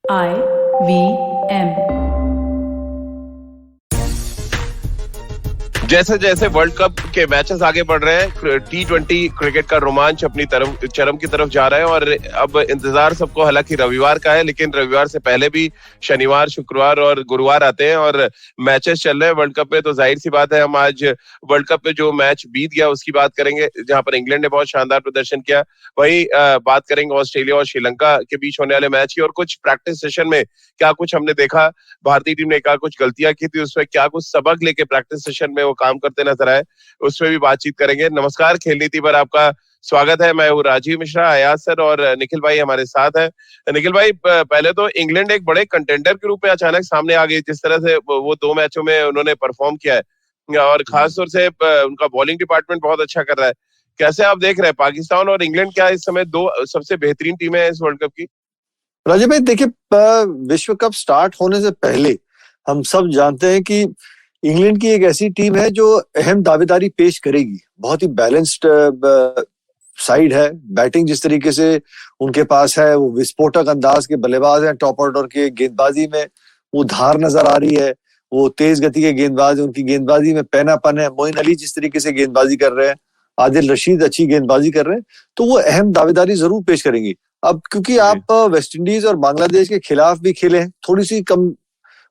IVM। जैसे जैसे world cup के मैचेस आगे बढ़ रहे हैं, T20 क्रिकेट का रोमांच अपनी तरफ चरम की तरफ जा रहा है। और अब इंतजार सबको हालांकि रविवार का है, लेकिन रविवार से पहले भी शनिवार, शुक्रवार और गुरुवार आते हैं और मैचेस चल रहे हैं वर्ल्ड कप में। तो जाहिर सी बात है, हम आज वर्ल्ड कप में जो मैच बीत गया उसकी बात करेंगे, जहां पर इंग्लैंड ने बहुत शानदार प्रदर्शन किया। वहीं बात करेंगे ऑस्ट्रेलिया और श्रीलंका के बीच होने वाले मैच की, और कुछ प्रैक्टिस सेशन में क्या कुछ हमने देखा, भारतीय टीम ने क्या कुछ गलतियां की थी, उसमें क्या कुछ सबक लेके प्रैक्टिस सेशन में वो काम करते नजर आए, उसमें भी बातचीत करेंगे। नमस्कार, खेल नीति पर आपका स्वागत है। मैं हूँ राजीव मिश्रा, अयाज सर और निखिल भाई हमारे साथ है। निखिल भाई, पहले तो इंग्लैंड एक बड़े कंटेंडर के रूप में अचानक सामने आ गई, जिस तरह से वो 2 मैचों में उन्होंने परफॉर्म किया है, और खास तौर से उनका बॉलिंग डिपार्टमेंट बहुत अच्छा कर रहा है। कैसे आप देख रहे हैं, पाकिस्तान और इंग्लैंड क्या इस समय 2 सबसे बेहतरीन टीमें हैं इस वर्ल्ड कप की? राजीव भाई देखिए, विश्व कप स्टार्ट होने से पहले हम सब जानते हैं कि इंग्लैंड की एक ऐसी टीम है जो अहम दावेदारी पेश करेगी। बहुत ही बैलेंस्ड साइड है। बैटिंग जिस तरीके से उनके पास है, वो विस्फोटक अंदाज के बल्लेबाज हैं। टॉप ऑर्डर के गेंदबाजी में वो धार नजर आ रही है, वो तेज गति के गेंदबाज, उनकी गेंदबाजी में पैनापन है। मोइन अली जिस तरीके से गेंदबाजी कर रहे हैं, आदिल रशीद अच्छी गेंदबाजी कर रहे हैं, तो वो अहम दावेदारी जरूर पेश करेंगी। अब क्योंकि आप वेस्ट इंडीज और बांग्लादेश के खिलाफ भी खेले हैं, थोड़ी सी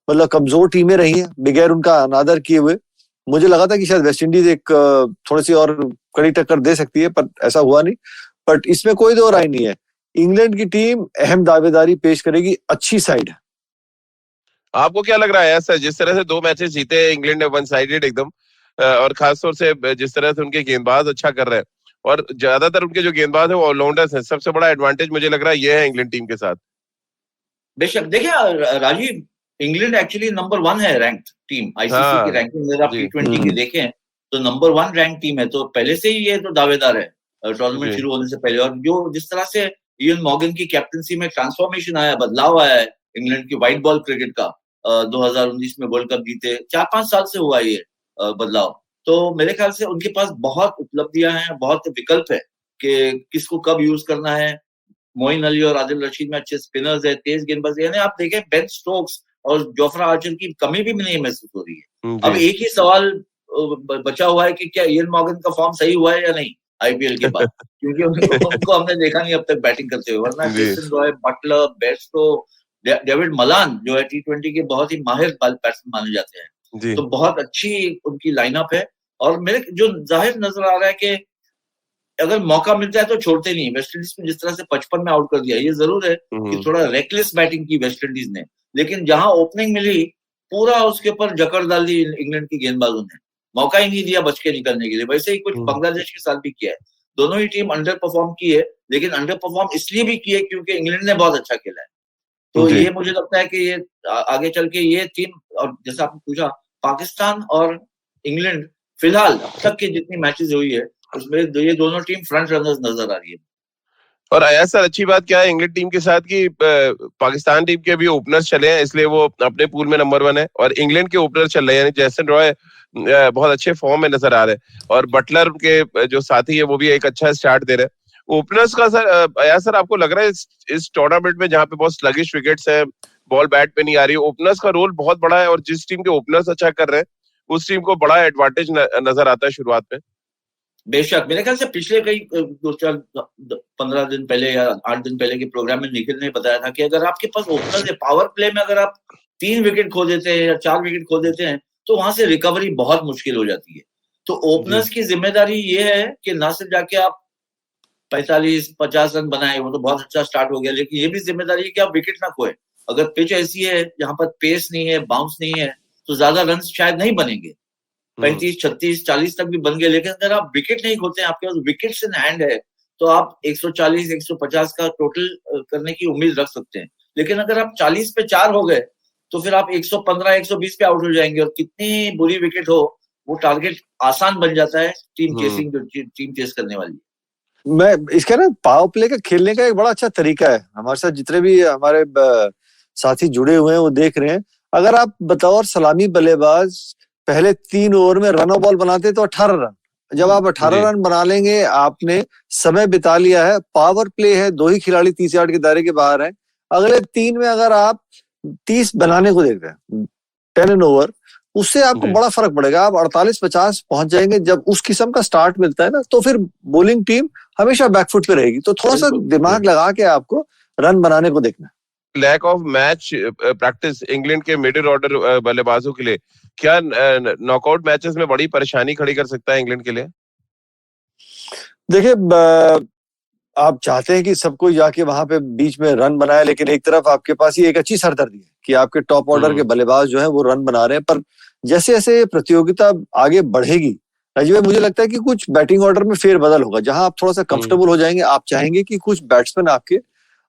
कमजोर टीमें रही हैं बगैर उनका अनादर किए हुए। मुझे लगा था कि शायद वेस्ट इंडीज एक थोड़ी सी और कड़ी टक्कर दे सकती है, पर ऐसा हुआ नहीं। बट इसमें कोई दो राय नहीं है, इंग्लैंड की टीम अहम दावेदारी पेश करेगी, अच्छी साइड है। आपको क्या लग रहा है ऐसा, जिस तरह से 2 मैचेस जीते इंग्लैंड ने, वन साइडेड एकदम, और खासतौर से जिस तरह से उनके गेंदबाज अच्छा कर रहे हैं, और ज्यादातर उनके जो गेंदबाज है वो ऑलराउंडर्स हैं, सबसे बड़ा एडवांटेज मुझे लग रहा है ये है इंग्लैंड टीम के साथ। बेशक देखिए राजीव, इंग्लैंड एक्चुअली नंबर 1 है रैंक्ड टीम आईसीसी की रैंकिंग। अगर आप T20 की देखें तो नंबर 1 रैंक टीम है, तो पहले से ही ये तो दावेदार है टूर्नामेंट शुरू होने से पहले। और जो जिस तरह से इयन मॉर्गन की कैप्टनसी में ट्रांसफॉर्मेशन आया, बदलाव आया है इंग्लैंड की व्हाइट बॉल क्रिकेट का, 2019 में वर्ल्ड कप जीते, 4-5 साल से हुआ ये बदलाव। तो मेरे ख्याल से उनके पास बहुत उपलब्धियां हैं, बहुत विकल्प है कि किसको कब यूज करना है। मोइन अली और आदिल रशीद में अच्छे स्पिनर्स है, तेज गेंदबाज, यानी आप देखें बेन स्टोक्स और जोफ्रा आर्चर की कमी भी नहीं महसूस हो रही है। अब एक ही सवाल बचा हुआ है कि क्या इयन मॉर्गन का फॉर्म सही हुआ है या नहीं आईपीएल के बाद, क्योंकि उनको हमने देखा नहीं अब तक बैटिंग करते हुए। वरना Jason Roy, Buttler, Bairstow, David Malan जो है T20 के बहुत ही माहिर बैट्समैन माने जाते हैं, तो बहुत अच्छी उनकी लाइनअप है। और मेरे जो जाहिर नजर आ रहा है कि अगर मौका मिलता है तो छोड़ते नहीं। वेस्ट इंडीज में जिस तरह से 55 में आउट कर दिया, ये जरूर है कि थोड़ा रेकलेस बैटिंग की वेस्ट इंडीज ने, लेकिन जहां ओपनिंग मिली पूरा उसके ऊपर जकड़ डाल दी इंग्लैंड की गेंदबाजों ने, मौका ही नहीं दिया बच के निकलने के लिए। वैसे ही कुछ बांग्लादेश के साथ भी किया है। दोनों ही टीम अंडर परफॉर्म की है, लेकिन अंडर परफॉर्म इसलिए भी की है क्योंकि इंग्लैंड ने बहुत अच्छा खेला है। तो ये मुझे लगता है कि ये आगे चल के ये टीम, और जैसा आपने पूछा, पाकिस्तान और इंग्लैंड फिलहाल अब तक की जितनी मैचेस हुई है उसमें ये दोनों टीम फ्रंट रनर्स नजर आ रही है। और अयाज सर, अच्छी बात क्या है इंग्लैंड टीम के साथ कि पाकिस्तान टीम के भी ओपनर्स चले हैं, इसलिए वो अपने पूल में नंबर 1 है, और इंग्लैंड के ओपनर चल रहे हैं, यानी जेसन रॉय बहुत अच्छे फॉर्म में नजर आ रहे हैं, और बटलर के जो साथी है वो भी एक अच्छा स्टार्ट दे रहे हैं। ओपनर्स का सर, अयाज सर, आपको लग रहा है इस टूर्नामेंट में जहाँ पे बहुत स्लगिश विकेट्स है, बॉल बैट पे नहीं आ रही, ओपनर्स का रोल बहुत बड़ा है, और जिस टीम के ओपनर्स अच्छा कर रहे हैं उस टीम को बड़ा एडवांटेज नजर आता है शुरुआत में? बेशक, मेरे ख्याल से पिछले कई 15 दिन पहले या 8 दिन पहले के प्रोग्राम में निखिल ने बताया था कि अगर आपके पास ओपनर है, पावर प्ले में अगर आप 3 विकेट खो देते हैं या 4 विकेट खो देते हैं तो वहां से रिकवरी बहुत मुश्किल हो जाती है। तो ओपनर्स की जिम्मेदारी ये है कि ना सिर्फ जाके आप 45-50 रन बनाए, वो तो बहुत अच्छा स्टार्ट हो गया, लेकिन ये भी जिम्मेदारी है कि आप विकेट ना खोए। अगर पिच ऐसी है जहां पर पेस नहीं है, बाउंस नहीं है, तो ज्यादा रन शायद नहीं बनेंगे, 35, 36, 40 तक भी बन गए। लेकिन अगर आप विकेट नहीं खोते हैं, आपके पास विकेट्स इन हैंड है, तो आप 140, 150 का टोटल करने की उम्मीद रख सकते हैं। लेकिन अगर आप 40 पे 4 हो गए तो फिर आप 115, 120 पे आउट हो जाएंगे, और कितनी बुरी विकेट हो वो टारगेट आसान बन जाता है टीम चेसिंग, जो टीम चेस करने वाली। मैं इसका ना पावर प्ले का खेलने का एक बड़ा अच्छा तरीका है। हमारे साथ जितने भी हमारे साथी जुड़े हुए हैं वो देख रहे हैं। अगर आप बतौर सलामी बल्लेबाज पहले 3 ओवर में रन बॉल बनाते तो 18 रन, जब आप 18 रन बना लेंगे, आपने समय बिता लिया है, पावर प्ले है, 2 ही खिलाड़ी 30 यार्ड के दायरे के बाहर हैं, अगले 3 में अगर आप 30 बनाने को देख रहे हैं 10 एंड ओवर, उससे आपको बड़ा फर्क पड़ेगा। आप 48-50 पहुंच जाएंगे। जब उस किस्म का स्टार्ट मिलता है ना, तो फिर बॉलिंग टीम हमेशा बैकफुट पे रहेगी। तो थोड़ा सा दिमाग लगा के आपको रन बनाने को देखना। Lack of match practice England के मिडिल ऑर्डर बल्लेबाजों के लिए क्या नॉकआउट मैचेस में बड़ी परेशानी खड़ी कर सकता है इंग्लैंड के लिए? देखिए, आप चाहते हैं कि सब कोई जाके वहां पे बीच में रन बनाए, लेकिन एक तरफ आपके पास ये एक अच्छी सरदर्दी है कि आपके टॉप ऑर्डर के बल्लेबाज जो है वो रन बना रहे हैं। पर जैसे जैसे प्रतियोगिता आगे बढ़ेगी राजीव भाई, मुझे लगता है कि कुछ बैटिंग ऑर्डर में फेरबदल होगा, जहां आप थोड़ा सा कंफर्टेबल हो जाएंगे। आप चाहेंगे कि कुछ बैट्समैन आपके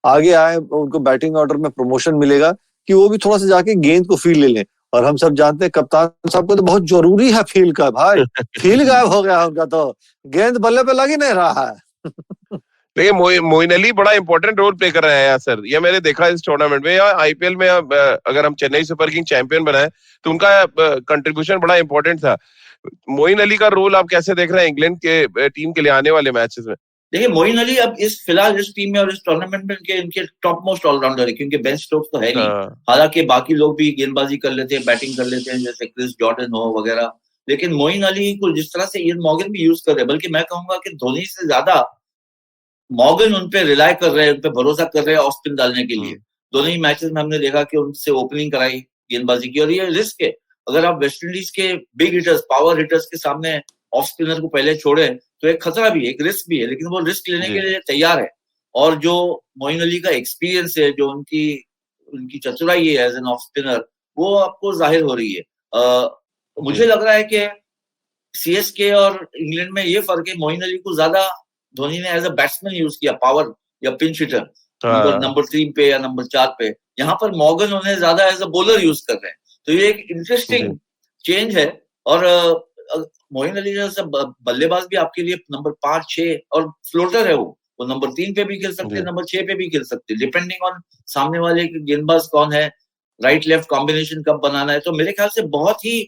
आगे आए, उनको बैटिंग ऑर्डर में प्रमोशन मिलेगा कि वो भी थोड़ा सा जाके गेंद को फील ले लें। और हम सब जानते हैं कप्तान साहब को तो बहुत जरूरी है फील का, भाई फील गायब हो गया उनका, तो गेंद बल्ले पे लग ही नहीं रहा है। देखिए मोइन अली बड़ा इंपॉर्टेंट रोल प्ले कर रहा है यार सर, ये मैंने देखा इस टूर्नामेंट में। या आईपीएल में अगर हम चेन्नई सुपर किंग चैंपियन बनाए तो उनका कंट्रीब्यूशन बड़ा इंपॉर्टेंट था। मोइन अली का रोल आप कैसे देख रहे हैं इंग्लैंड के टीम के लिए आने वाले मैचेस में? देखिए मोइन अली अब फिलहाल इस टीम में और इस टूर्नामेंट में इनके टॉप मोस्ट ऑलराउंडर है, क्योंकि बेन स्टोक्स तो है नहीं। हालांकि बाकी लोग भी गेंदबाजी कर लेते हैं, बैटिंग कर लेते हैं, जैसे क्रिस जॉर्डन हो वगैरह, लेकिन मोइन अली को जिस तरह से इयन मॉर्गन भी यूज कर रहे हैं, बल्कि मैं कहूंगा कि धोनी से ज्यादा मॉर्गन उन पे रिलाय कर रहे हैं, उन पे भरोसा कर रहे हैं ऑफ स्पिन डालने के लिए। दोनों ही मैचेस में हमने देखा कि उनसे ओपनिंग कराई गेंदबाजी की, और ये रिस्क है। अगर आप वेस्टइंडीज के बिग हिटर्स, पावर हिटर्स के सामने ऑफ स्पिनर को पहले छोड़े तो एक खतरा भी है, एक रिस्क भी है, लेकिन वो रिस्क लेने के लिए तैयार है। और जो मोइन अली का एक्सपीरियंस है, जो उनकी चतुराई है एज एन ऑफ स्पिनर, वो आपको जाहिर हो रही है। मुझे लग रहा है कि सीएसके और इंग्लैंड में ये फर्क है, मोइन अली को ज्यादा धोनी ने एज अ बैट्समैन यूज किया, पावर या पिंच हिटर नंबर 3 पे या नंबर 4 पे। यहाँ पर मॉर्गन उन्हें ज्यादा एज अ बॉलर यूज कर रहे हैं, तो ये एक इंटरेस्टिंग चेंज है। और मोइन अली जैसा बल्लेबाज भी आपके लिए नंबर 5, 6 और फ्लोटर है, वो नंबर 3 पे भी खेल सकते हैं, नंबर 6 पे भी खेल सकते हैं, डिपेंडिंग ऑन सामने वाले गेंदबाज कौन है, राइट लेफ्ट कॉम्बिनेशन कब बनाना है। तो मेरे ख्याल से बहुत ही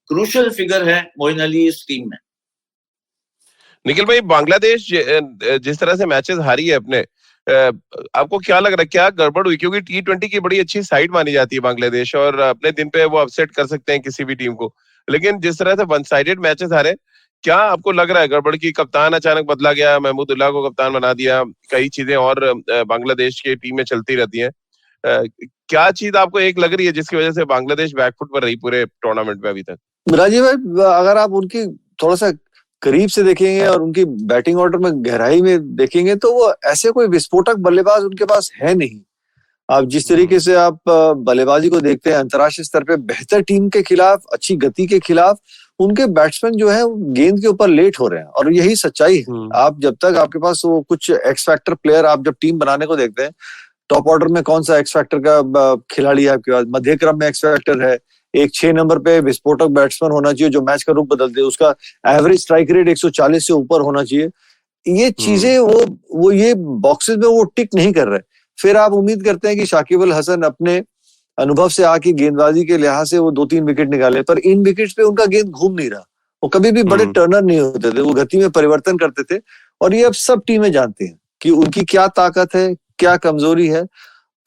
क्रूशियल फिगर है मोइन अली इस टीम में। निखिल भाई, बांग्लादेश जिस तरह से मैचेस हारी है अपने, आपको क्या लग रहा है, क्या गड़बड़ हुई? क्योंकि T20 की बड़ी अच्छी साइड मानी जाती है बांग्लादेश, और अपने दिन पे वो अपसेट कर सकते हैं किसी भी टीम को, लेकिन जिस तरह से वन साइडेड मैचेस हारे, क्या आपको लग रहा है गड़बड़ की? कप्तान अचानक बदला गया, महमूदुल्लाह को कप्तान बना दिया, कई चीजें और बांग्लादेश की टीम में चलती रहती हैं। क्या चीज आपको एक लग रही है जिसकी वजह से बांग्लादेश बैकफुट पर रही पूरे टूर्नामेंट में अभी तक? राजीव भाई, अगर आप उनकी थोड़ा सा करीब से देखेंगे और उनकी बैटिंग ऑर्डर में गहराई में देखेंगे, तो वो ऐसे कोई विस्फोटक बल्लेबाज उनके पास है नहीं। आप जिस तरीके से आप बल्लेबाजी को देखते हैं अंतर्राष्ट्रीय स्तर पे, बेहतर टीम के खिलाफ, अच्छी गति के खिलाफ उनके बैट्समैन जो है गेंद के ऊपर लेट हो रहे हैं, और यही सच्चाई है। आप जब तक आपके पास वो कुछ एक्स फैक्टर प्लेयर, आप जब टीम बनाने को देखते हैं, टॉप ऑर्डर में कौन सा एक्स फैक्टर का खिलाड़ी है आपके पास, मध्य क्रम में एक्स फैक्टर है, एक 6 नंबर पे विस्फोटक बैट्समैन होना चाहिए जो मैच का रुख बदल दे, उसका एवरेज स्ट्राइक रेट 140 से ऊपर होना चाहिए। ये चीजें वो ये बॉक्सेस में वो टिक नहीं कर रहे। फिर आप उम्मीद करते हैं कि शाकिब अल हसन अपने अनुभव से आके गेंदबाजी के लिहाज से वो 2-3 विकेट निकाले, पर इन विकेट्स पे उनका गेंद घूम नहीं रहा। वो कभी भी बड़े टर्नर नहीं होते थे, वो गति में परिवर्तन करते थे। और ये अब सब टीमें जानती हैं कि उनकी क्या ताकत है, क्या कमजोरी है।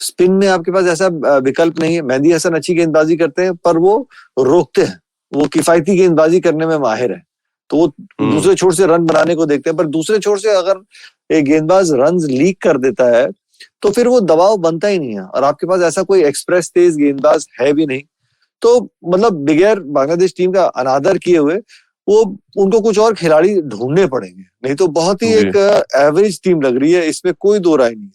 स्पिन में आपके पास ऐसा विकल्प नहीं है। मेहदी हसन अच्छी गेंदबाजी करते हैं, पर वो रोकते हैं, वो किफायती गेंदबाजी करने में माहिर है, तो वो दूसरे छोर से रन बनाने को देखते हैं। पर दूसरे छोर से अगर एक गेंदबाज रन लीक कर देता है तो फिर वो दबाव बनता ही नहीं है, और आपके पास ऐसा कोई एक्सप्रेस तेज गेंदबाज है भी नहीं। तो मतलब बगैर बांग्लादेश टीम का अनादर किए हुए वो उनको कुछ और खिलाड़ी ढूंढने पड़ेंगे, नहीं तो बहुत ही एक एवरेज टीम लग रही है, इसमें कोई दो राय नहीं।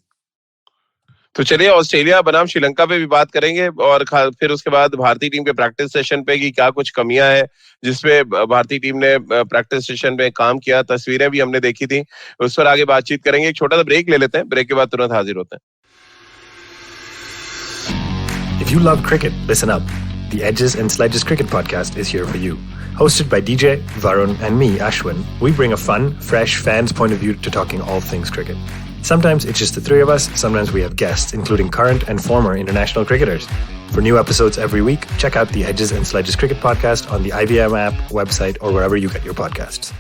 तो चलिए ऑस्ट्रेलिया बनाम श्रीलंका पे भी बात करेंगे, और फिर उसके बाद भारतीय टीम के प्रैक्टिस सेशन पे कि क्या कुछ कमियां हैं जिसपे भारतीय टीम ने प्रैक्टिस सेशन में काम किया, तस्वीरें भी हमने देखी थी, उस पर आगे बातचीत करेंगे। एक छोटा सा ब्रेक ले लेते हैं, ब्रेक के बाद तुरंत हाजिर होते हैं। If you love cricket, listen up. The Edges and Sledges Cricket Podcast is here for you. Hosted by DJ, Varun and me, Ashwin, we bring a fun, fresh fan's point of view to talking all things cricket. Sometimes it's just the three of us, sometimes we have guests, including current and former international cricketers. For new episodes every week, check out the Edges and Sledges Cricket Podcast on the IBM app, website, or wherever you get your podcasts.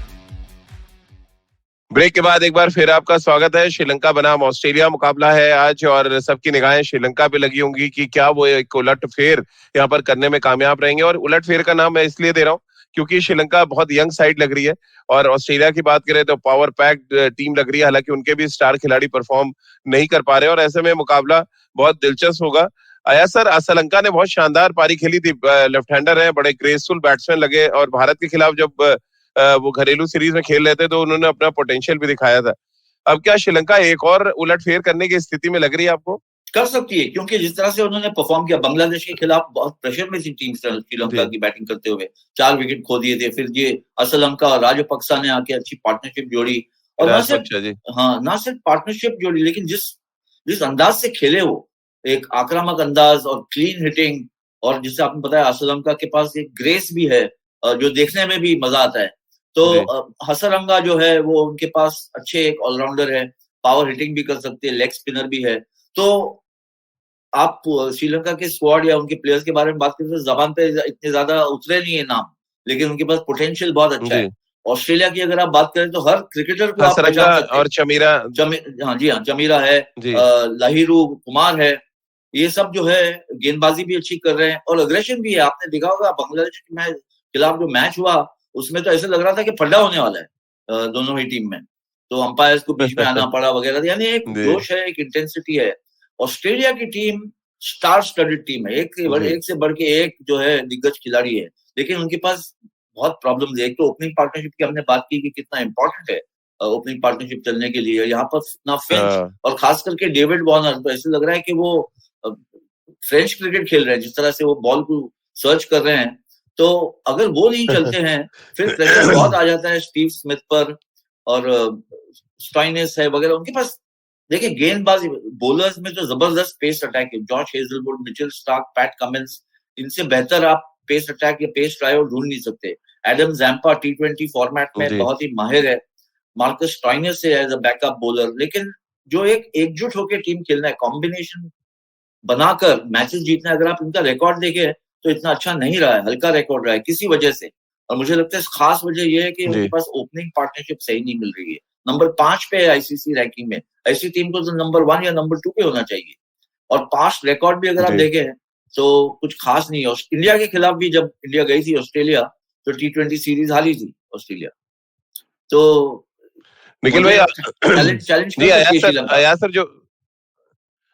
Break के बाद एक बार फिर आपका स्वागत है। श्रीलंका बनाम Australia मुकाबला है आज और सबकी निगाहें श्रीलंका पे लगी होंगी कि क्या वो एक उलट फेर यहाँ पर करने में कामयाब रहेंगे। और उलट फेर का नाम मैं इसलिए दे रहा हूँ क्योंकि श्रीलंका बहुत यंग साइड लग रही है और ऑस्ट्रेलिया की बात करें तो पावर पैक्ड टीम लग रही है। हालांकि उनके भी स्टार खिलाड़ी परफॉर्म नहीं कर पा रहे और ऐसे में मुकाबला बहुत दिलचस्प होगा। आया सर, श्रीलंका ने बहुत शानदार पारी खेली थी, लेफ्ट हैंडर है, बड़े ग्रेसफुल बैट्समैन लगे और भारत के खिलाफ जब वो घरेलू सीरीज में खेल रहे थे तो उन्होंने अपना पोटेंशियल भी दिखाया था। अब क्या श्रीलंका एक और उलटफेर करने की स्थिति में लग रही है आपको? कर सकती है, क्योंकि जिस तरह से उन्होंने परफॉर्म किया बांग्लादेश के खिलाफ, बहुत प्रेशर में थी टीम श्रीलंका की बैटिंग करते हुए, 4 विकेट खो दिए थे। फिर ये श्रीलंका और राजपक्सा ने आके अच्छी पार्टनरशिप जोड़ी और ना सिर्फ पार्टनरशिप जोड़ी लेकिन जिस अंदाज से खेले वो, एक आक्रामक अंदाज और क्लीन हिटिंग, और जिससे आपने बताया श्रीलंका के पास एक ग्रेस भी है जो देखने में भी मजा आता है। तो हसरंगा जो है वो उनके पास अच्छे एक ऑलराउंडर है, पावर हिटिंग भी कर सकते हैं, लेग स्पिनर भी है। तो आप श्रीलंका के स्क्वाड या उनके प्लेयर्स के बारे में बात करें तो जबान पे इतने ज्यादा उतरे नहीं है नाम, लेकिन उनके पास पोटेंशियल बहुत अच्छा है। ऑस्ट्रेलिया की अगर आप बात करें तो हर क्रिकेटर को आप पहचान सकते हैं। और चमीरा, हाँ, चमीरा है, लाहिरू कुमार है, ये सब जो है गेंदबाजी भी अच्छी कर रहे हैं और अग्रेशन भी है। आपने देखा होगा बांग्लादेश के खिलाफ जो मैच हुआ उसमें तो ऐसे लग रहा था कि फड्डा होने वाला है दोनों ही टीम में, तो अंपायर्स को बीच में आना पड़ा वगैरह, यानी एक जोश है, एक इंटेंसिटी है। ऑस्ट्रेलिया की टीम स्टार स्टडेड टीम है, एक से बढ़ के एक जो है दिग्गज खिलाड़ी है, लेकिन उनके पास बहुत प्रॉब्लम है। एक तो ओपनिंग पार्टनरशिप की हमने बात की कि कितना इंपॉर्टेंट है ओपनिंग पार्टनरशिप चलने के लिए। यहाँ पर ना फिंच और खास करके डेविड वार्नर, तो ऐसे लग रहा है कि वो फ्रेंच क्रिकेट खेल रहे हैं, जिस तरह से वो बॉल को सर्च कर रहे हैं। तो अगर वो नहीं चलते हैं फिर प्रेशर बहुत आ जाता है स्टीव स्मिथ पर और स्टॉइनिस है वगैरह। उनके पास देखिए गेंदबाजी बॉलर्स में तो जबरदस्त पेस अटैक है, Josh Hazlewood, Mitchell Starc, PAT Cummins, इनसे बेहतर आप पेस अटैक या पेस ड्राइवर ढूंढ नहीं सकते। एडम जैम्पा T20 फॉर्मेट में बहुत ही माहिर है, मार्कस स्टॉइनिस है एज अ बैकअप बॉलर। लेकिन जो एक एकजुट होकर टीम खेलना है, कॉम्बिनेशन बनाकर मैचेस जीतना, अगर आप इनका रिकॉर्ड देखें तो इतना अच्छा नहीं रहा है, हल्का रिकॉर्ड रहा है किसी वजह से। और मुझे लगता है खास वजह यह है कि उनके पास ओपनिंग पार्टनरशिप सही नहीं मिल रही है। नंबर 5 पे है आईसीसी रैंकिंग में, ऐसी टीम को तो नंबर 1 या नंबर 2 पे होना चाहिए। और पास्ट रिकॉर्ड भी अगर आप देखें तो कुछ खास नहीं है। इंडिया के खिलाफ भी जब इंडिया गई थी ऑस्ट्रेलिया तो T20 सीरीज हारी थी ऑस्ट्रेलिया। तो निखिल भाई चैलेंज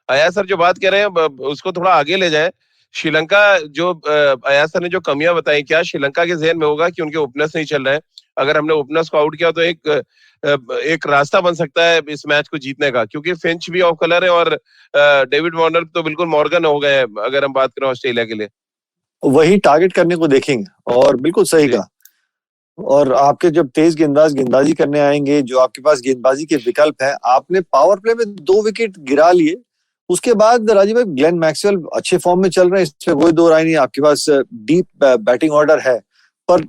अयाज सर जो बात कह रहे हैं उसको थोड़ा आगे ले जाए। श्रीलंका जो अयाज सर ने जो कमियां बताई, क्या श्रीलंका के जहन में होगा कि उनके ओपनर्स नहीं चल रहे हैं? अगर हमने ओपनर्स को आउट किया तो एक रास्ता बन सकता है इस मैच को जीतने का, क्योंकि फिंच भी ऑफ कलर है और डेविड वार्नर तो बिल्कुल मॉर्गन हो गए हैं अगर हम बात करें ऑस्ट्रेलिया के लिए। वही टारगेट करने को देखेंगे और बिल्कुल सही कहा। और आपके जब तेज गेंदबाजी करने आएंगे, जो आपके पास गेंदबाजी के विकल्प है, आपने पावर प्ले में 2 विकेट गिरा लिए, उसके बाद राजीव भाई ग्लेन मैक्सवेल अच्छे फॉर्म में चल रहे हैं, इसमें कोई दो राय नहीं। आपके पास डीप बैटिंग ऑर्डर है, पर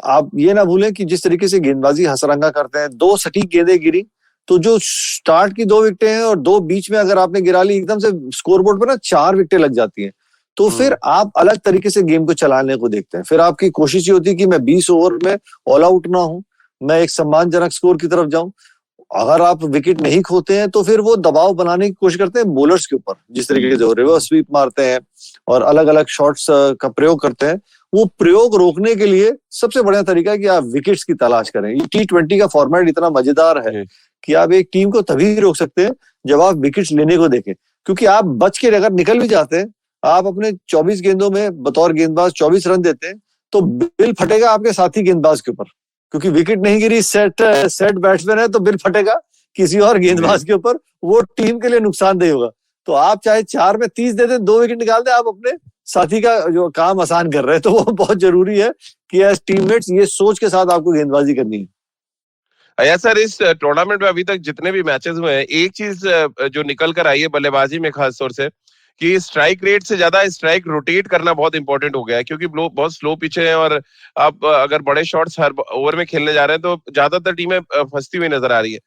आप ये ना भूलें कि जिस तरीके से गेंदबाजी हसरंगा करते हैं, 2 सटीक गेंदें गिरी तो जो स्टार्ट की 2 विकेटें हैं और 2 बीच में अगर आपने गिरा ली, एकदम से स्कोरबोर्ड पर ना 4 विकेटें लग जाती हैं। तो फिर आप अलग तरीके से गेम को चलाने को देखते हैं। फिर आपकी कोशिश ये होती है कि मैं 20 ओवर में ऑल आउट ना हूं, मैं एक सम्मानजनक स्कोर की तरफ जाऊं। अगर आप विकेट नहीं खोते हैं तो फिर वो दबाव बनाने की कोशिश करते हैं बॉलर्स के ऊपर, जिस तरीके से वो रिवर्स स्वीप मारते हैं और अलग अलग शॉट्स का प्रयोग करते हैं। वो प्रयोग रोकने के लिए सबसे बढ़िया तरीका है कि आप विकेट्स की तलाश करें। ये T20 का फॉर्मेट इतना मजेदार है कि आप एक टीम को तभी रोक सकते हैं जब आप विकेट्स लेने को देखें, क्योंकि आप बच के अगर निकल भी जाते हैं, आप अपने 24 गेंदों में बतौर गेंदबाज 24 रन देते हैं, तो बिल फटेगा आपके साथी गेंदबाज के ऊपर, क्योंकि विकेट नहीं गिरी, सेट बैट्समैन है, तो बिल फटेगा किसी और गेंदबाज के ऊपर, वो टीम के लिए नुकसानदेह होगा। तो आप चाहे 4 में 30 दे दें, 2 विकेट निकाल दें, आप अपने साथी का जो काम आसान कर रहे हैं। तो वो बहुत जरूरी है कि एज टीममेट्स ये सोच के साथ आपको गेंदबाजी करनी है। अया सर, इस टूर्नामेंट में अभी तक जितने भी मैचेस हुए हैं, एक चीज जो निकल कर आई है बल्लेबाजी में खास तौर से, कि स्ट्राइक रेट से ज्यादा स्ट्राइक रोटेट करना बहुत इंपॉर्टेंट हो गया है, क्योंकि बहुत स्लो पिच है और आप अगर बड़े शॉट्स हर ओवर में खेलने जा रहे हैं तो ज्यादातर टीमें फंसती हुई नजर आ रही है।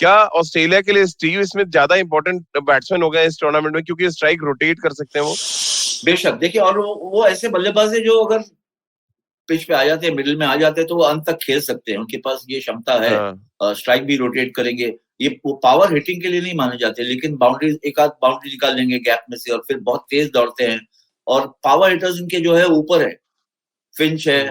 क्या ऑस्ट्रेलिया के लिए स्टीव स्मिथ ज्यादा इंपॉर्टेंट बैट्समैन हो गए इस टूर्नामेंट में, क्योंकि स्ट्राइक रोटेट कर सकते हैं वो? बेशक, देखिए, और वो ऐसे बल्लेबाज है जो अगर पिच पे आ जाते हैं, मिडिल में आ जाते हैं, तो वो अंत तक खेल सकते हैं, उनके पास ये क्षमता है। स्ट्राइक भी रोटेट करेंगे, ये पावर हिटिंग के लिए नहीं माने जाते, लेकिन बाउंड्री, एक आध बाउंड्री निकाल लेंगे गैप में से, और फिर बहुत तेज दौड़ते हैं, और पावर हिटर्स इनके जो है ऊपर है, फिंच है,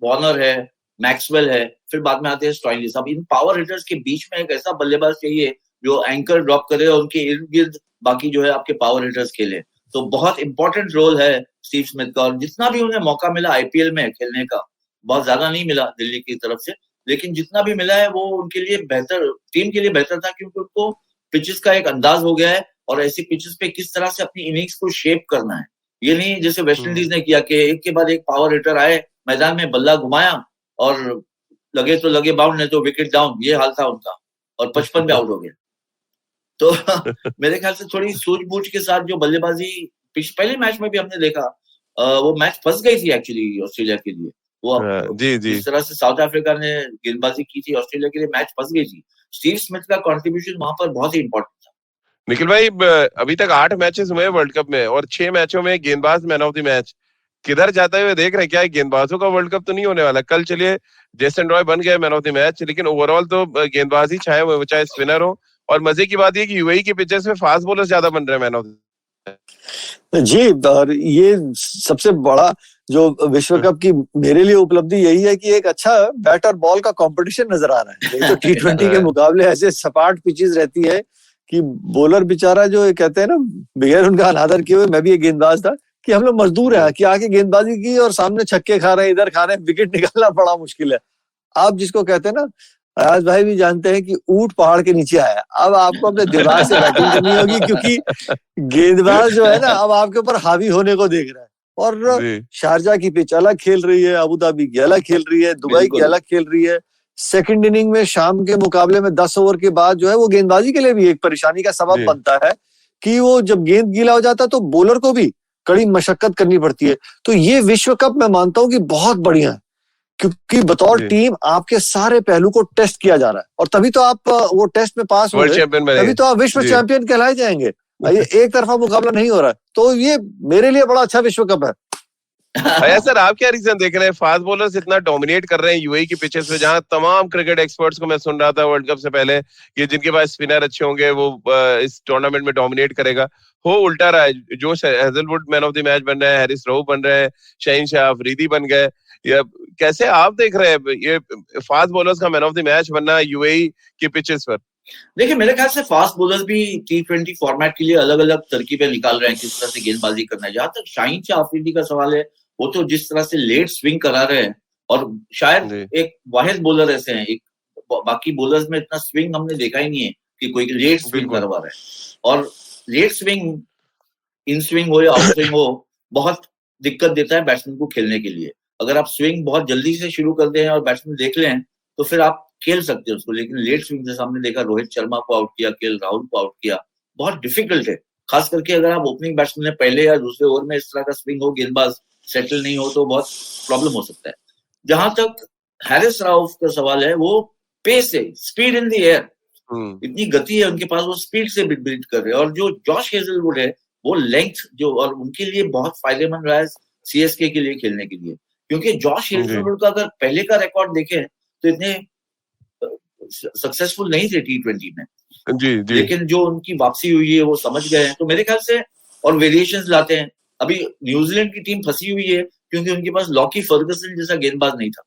वार्नर है, मैक्सवेल है, फिर बाद में आते हैं स्टॉइनिस। अब इन पावर हिटर्स के बीच में एक ऐसा बल्लेबाज चाहिए जो एंकर ड्रॉप करे और उनके इर्द गिर्द बाकी जो है आपके पावर हिटर्स खेले। तो बहुत इंपॉर्टेंट रोल है स्टीव स्मिथ का, और जितना भी उन्हें मौका मिला आईपीएल में खेलने का, बहुत ज्यादा नहीं मिला दिल्ली की तरफ से, लेकिन जितना भी मिला है वो उनके लिए बेहतर, टीम के लिए बेहतर था, क्योंकि उनको पिचेस का एक अंदाज हो गया है, और ऐसी पिचेस पे किस तरह से अपनी इनिंग्स को शेप करना है। ये नहीं जैसे वेस्ट इंडीज ने किया कि एक के बाद एक पावर हिटर आए, मैदान में बल्ला घुमाया और लगे तो लगे बाउंड, नहीं तो विकेट डाउन, ये हाल था उनका, और 55 पे आउट हो गए। तो मेरे ख्याल से थोड़ी सूझबूझ के साथ जो बल्लेबाजी, पहले मैच में भी हमने देखा, वो मैच फंस गई थी एक्चुअली ऑस्ट्रेलिया के लिए। वो जिस तरह से साउथ अफ्रीका ने गेंदबाजी की थी ऑस्ट्रेलिया के लिए, मैच फंस गई थी। स्टीव स्मिथ का कंट्रीब्यूशन वहां पर बहुत ही इंपॉर्टेंट था। निखिल भाई, अभी तक 8 मैचेस हुए वर्ल्ड कप में, और 6 मैचों में गेंदबाज मैन ऑफ द मैच। किधर जाते हुए देख रहे हैं? क्या गेंदबाजों का वर्ल्ड कप तो नहीं होने वाला? कल चलिए जेसन रॉय बन गए मैन ऑफ द मैच, लेकिन ओवरऑल तो गेंदबाज ही छाए हुए, चाहे स्पिनर हो। और मजे की बात ये कि यूएई के पिचेस में फास्ट बॉलर्स ज्यादा बन रहे हैं मैन ऑफ द जी। और ये सबसे बड़ा जो विश्व कप की मेरे लिए उपलब्धि यही है कि एक अच्छा बैट और बॉल का कंपटीशन नजर आ रहा है। तो T20 के मुकाबले ऐसे सपाट पिचेस रहती है कि बॉलर बेचारा, जो कहते हैं ना, बगैर उनका अनादर किए हुए, मैं भी एक गेंदबाज था, कि हम लोग मजदूर हैं कि आके गेंदबाजी की और सामने छक्के खा रहे हैं, इधर खा रहे हैं, विकेट निकालना बड़ा मुश्किल है। आप जिसको कहते हैं ना, अयाज भाई भी जानते हैं कि ऊंट पहाड़ के नीचे आया। अब आपको अपने दिमाग से बैटिंग करनी होगी, क्योंकि गेंदबाज जो है ना अब आपके ऊपर हावी होने को देख रहा है। और शारजा की पिच अलग खेल रही है, अबू धाबी की अलग खेल रही है, दुबई की अलग खेल रही है। सेकंड इनिंग में शाम के मुकाबले में 10 ओवर के बाद जो है वो गेंदबाजी के लिए भी एक परेशानी का सबब बनता है कि वो जब गेंद गीला हो जाता है तो बॉलर को भी कड़ी मशक्कत करनी पड़ती है। तो ये विश्व कप मैं मानता हूं कि बहुत बढ़िया है, क्योंकि बतौर टीम आपके सारे पहलू को टेस्ट किया जा रहा है, और तभी तो आप वो टेस्ट में पास हो गए, तभी तो आप विश्व चैंपियन कहलाए जाएंगे। ये एक तरफा मुकाबला नहीं हो रहा है, तो ये मेरे लिए बड़ा अच्छा विश्व कप है। भैया सर, आप क्या रीजन देख रहे हैं? फास्ट बॉलर्स इतना डोमिनेट कर रहे हैं यूएई की पिचेस पे, जहां तमाम क्रिकेट एक्सपर्ट्स को मैं सुन रहा था वर्ल्ड कप से पहले कि जिनके पास स्पिनर अच्छे होंगे वो इस टूर्नामेंट में डोमिनेट करेगा। हो उल्टा रहा है। Josh Hazlewood man of the match बन रहे हैं, हैरिस रऊफ बन रहे हैं, शाहीन शाह अफरीदी बन गए। कैसे आप देख रहे हैं ये फास्ट बॉलर्स का मैन ऑफ द मैच बनना यूएई की पिचेस पर? देखिए, मेरे ख्याल से फास्ट बॉलर्स भी T20 फॉर्मेट के लिए अलग अलग तरकीबें निकाल रहे हैं किस तरह से गेंदबाजी करना है। जहां तक शाहीन शाह अफरीदी का सवाल है, वो तो जिस तरह से लेट स्विंग करा रहे हैं, और शायद एक वाहिद बॉलर ऐसे हैं, एक बाकी बॉलर्स में इतना स्विंग हमने देखा ही नहीं है कि कोई लेट स्विंग करवा रहा है। और लेट स्विंग, इन स्विंग हो या आउट स्विंग हो, बहुत दिक्कत देता है बैट्समैन को खेलने के लिए। अगर आप स्विंग बहुत जल्दी से शुरू कर दें और बैट्समैन देख लें तो फिर आप खेल सकते हैं उसको, लेकिन लेट स्विंग जैसे हमने देखा, रोहित शर्मा को आउट किया, केएल राहुल को आउट किया, बहुत डिफिकल्ट है। खास करके अगर आप ओपनिंग बैट्समैन ने पहले या दूसरे ओवर में इस तरह का स्विंग हो, गेंदबाज सेटल नहीं हो, तो बहुत प्रॉब्लम हो सकता है। जहां तक हैरिस रऊफ का सवाल है, वो पेस है, स्पीड इन द एयर, इतनी गति है उनके पास, वो स्पीड से बिल्ड कर रहे हैं। और जो जॉश हेजलवुड है, वो लेंथ जो, और उनके लिए बहुत फायदेमंद रहा है सीएसके के लिए खेलने के लिए, क्योंकि जॉश हेजलवुड का अगर पहले का रिकॉर्ड देखें तो इतने सक्सेसफुल नहीं थे T20 में। जी। लेकिन जो उनकी वापसी हुई है वो समझ गए हैं, तो मेरे ख्याल से, और वेरिएशंस लाते हैं। अभी न्यूजीलैंड की टीम फंसी हुई है क्योंकि उनके पास लॉकी फर्गसन जैसा गेंदबाज नहीं था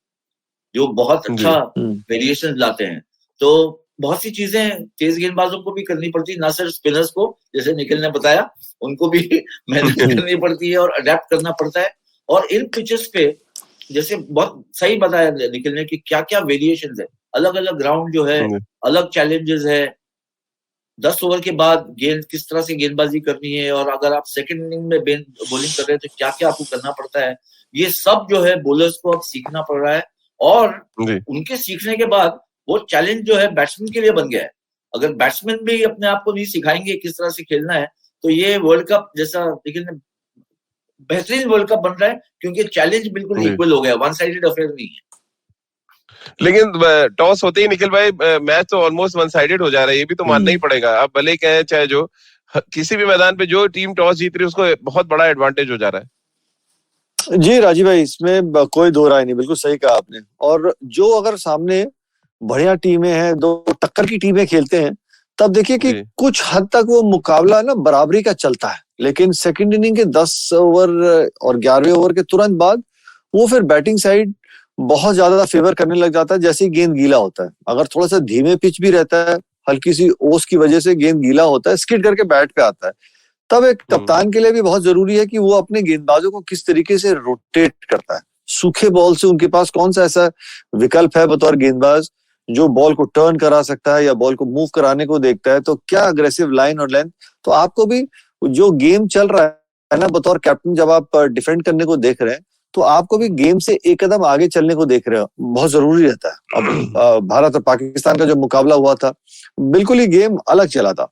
जो बहुत अच्छा वेरिएशंस लाते हैं। तो बहुत सी चीजें तेज गेंदबाजों को भी करनी पड़ती है, ना सिर्फ स्पिनर्स को, जैसे निखिल ने बताया, उनको भी मेहनत करनी पड़ती है और अडेप्ट करना पड़ता है। और इन पिचेस पे, जैसे बहुत सही बताया निखिल ने कि क्या क्या वेरिएशंस है, अलग अलग ग्राउंड जो है, अलग चैलेंजेस है। 10 ओवर के बाद गेंद किस तरह से गेंदबाजी करनी है, और अगर आप सेकंड इनिंग में बॉलिंग कर रहे हैं तो क्या क्या आपको करना पड़ता है, ये सब जो है बॉलर्स को अब सीखना पड़ रहा है। और उनके सीखने के बाद वो चैलेंज जो है बैट्समैन के लिए बन गया है। अगर बैट्समैन भी अपने आप को नहीं सिखाएंगे किस तरह से खेलना है, तो ये वर्ल्ड कप जैसा, लेकिन बेहतरीन वर्ल्ड कप बन रहा है, क्योंकि चैलेंज बिल्कुल इक्वल हो गया, वन साइडेड अफेयर नहीं है। लेकिन टॉस होते ही निखिल भाई मैच तो ऑलमोस्ट वन साइडेड हो जा रहा है, ये भी तो मानना ही पड़ेगा। आप भले कहें चाहे जो, किसी भी मैदान पे जो टीम टॉस जीत रही है उसको बहुत बड़ा एडवांटेज हो जा रहा है। जी राजीव भाई, इसमें कोई दो राय नहीं, बिल्कुल सही कहा आपने। और जो अगर सामने बढ़िया टीमें हैं, दो टक्कर की टीमें खेलते हैं, तब देखिए कि कुछ हद तक वो मुकाबला ना बराबरी का चलता है, लेकिन सेकंड इनिंग के 10 ओवर और 11वें ओवर के तुरंत बाद वो फिर बैटिंग साइड बहुत ज्यादा फेवर करने लग जाता है। जैसे ही गेंद गीला होता है, अगर थोड़ा सा धीमे पिच भी रहता है, हल्की सी ओस की वजह से गेंद गीला होता है, स्किड करके बैट पे आता है, तब एक कप्तान के लिए भी बहुत जरूरी है कि वो अपने गेंदबाजों को किस तरीके से रोटेट करता है। सूखे बॉल से उनके पास कौन सा ऐसा विकल्प है बतौर गेंदबाज जो बॉल को टर्न करा सकता है या बॉल को मूव कराने को देखता है, तो क्या अग्रेसिव लाइन और लेंथ। तो आपको भी जो गेम चल रहा है ना, बतौर कैप्टन जब आप डिफेंड करने को देख रहे हैं, तो आपको भी गेम से एक कदम आगे चलने को देख रहे हो, बहुत जरूरी रहता है। अब भारत और पाकिस्तान का जो मुकाबला हुआ था, बिल्कुल ही गेम अलग चला था।